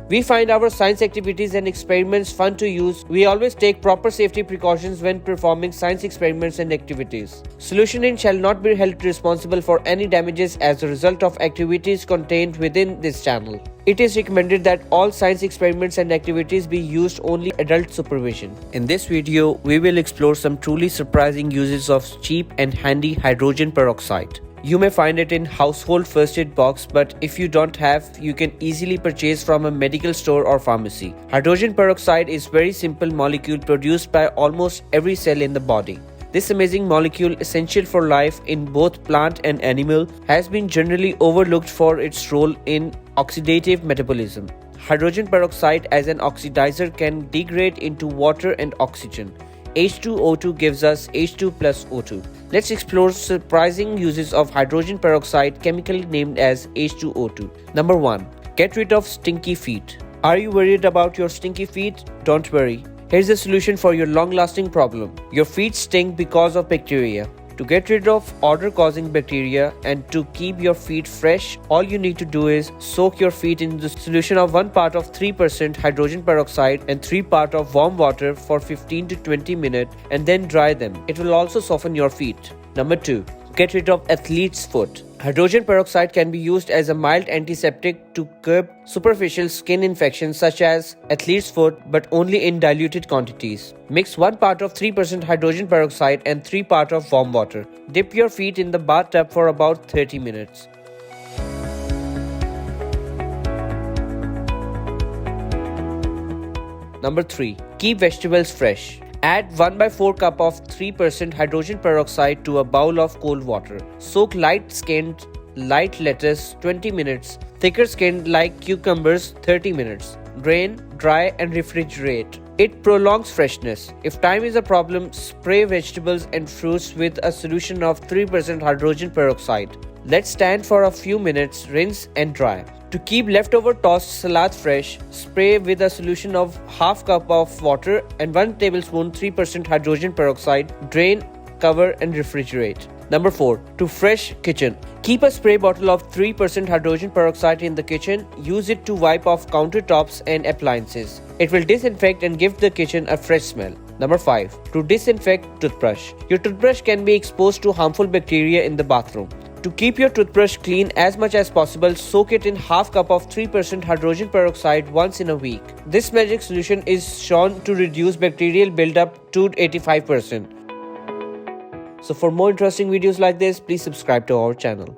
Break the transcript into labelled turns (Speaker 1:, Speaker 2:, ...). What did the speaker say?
Speaker 1: We find our science activities and experiments fun to use. We always take proper safety precautions when performing science experiments and activities. Solution shall not be held responsible for any damages as a result of activities contained within this channel. It is recommended that all science experiments and activities be used only adult supervision. In this video, we will explore some truly surprising uses of cheap and handy hydrogen peroxide. You may find it in household first aid box, but if you don't have, you can easily purchase from a medical store or pharmacy. Hydrogen peroxide is very simple molecule produced by almost every cell in the body. This amazing molecule, essential for life in both plant and animal, has been generally overlooked for its role in oxidative metabolism. Hydrogen peroxide as an oxidizer can degrade into water and oxygen. H2O2 gives us H2 plus O2. Let's explore surprising uses of hydrogen peroxide, chemically named as H2O2. Number 1. Get rid of stinky feet. Are you worried about your stinky feet? Don't worry. Here's a solution for your long-lasting problem. Your feet stink because of bacteria. To get rid of odor-causing bacteria and to keep your feet fresh, all you need to do is soak your feet in the solution of 1 part of 3% hydrogen peroxide and 3 part of warm water for 15 to 20 minutes and then dry them. It will also soften your feet. Number 2. Get rid of athlete's foot. Hydrogen peroxide can be used as a mild antiseptic to curb superficial skin infections such as athlete's foot, but only in diluted quantities. Mix 1 part of 3% hydrogen peroxide and 3 part of warm water. Dip your feet in the bathtub for about 30 minutes. Number 3. Keep vegetables fresh. Add 1/4 cup of 3% hydrogen peroxide to a bowl of cold water. Soak light-skinned light lettuce 20 minutes, thicker skinned like cucumbers 30 minutes. Drain, dry and refrigerate. It prolongs freshness. If time is a problem, spray vegetables and fruits with a solution of 3% hydrogen peroxide. Let stand for a few minutes, rinse and dry. To keep leftover tossed salad fresh, spray with a solution of half cup of water and 1 tablespoon 3% hydrogen peroxide. Drain, cover and refrigerate. Number 4. To fresh kitchen. Keep a spray bottle of 3% hydrogen peroxide in the kitchen. Use it to wipe off countertops and appliances. It will disinfect and give the kitchen a fresh smell. Number 5. To disinfect toothbrush. Your toothbrush can be exposed to harmful bacteria in the bathroom. To keep your toothbrush clean as much as possible, soak it in half cup of 3% hydrogen peroxide once in a week. This magic solution is shown to reduce bacterial buildup to 85%. So for more interesting videos like this, please subscribe to our channel.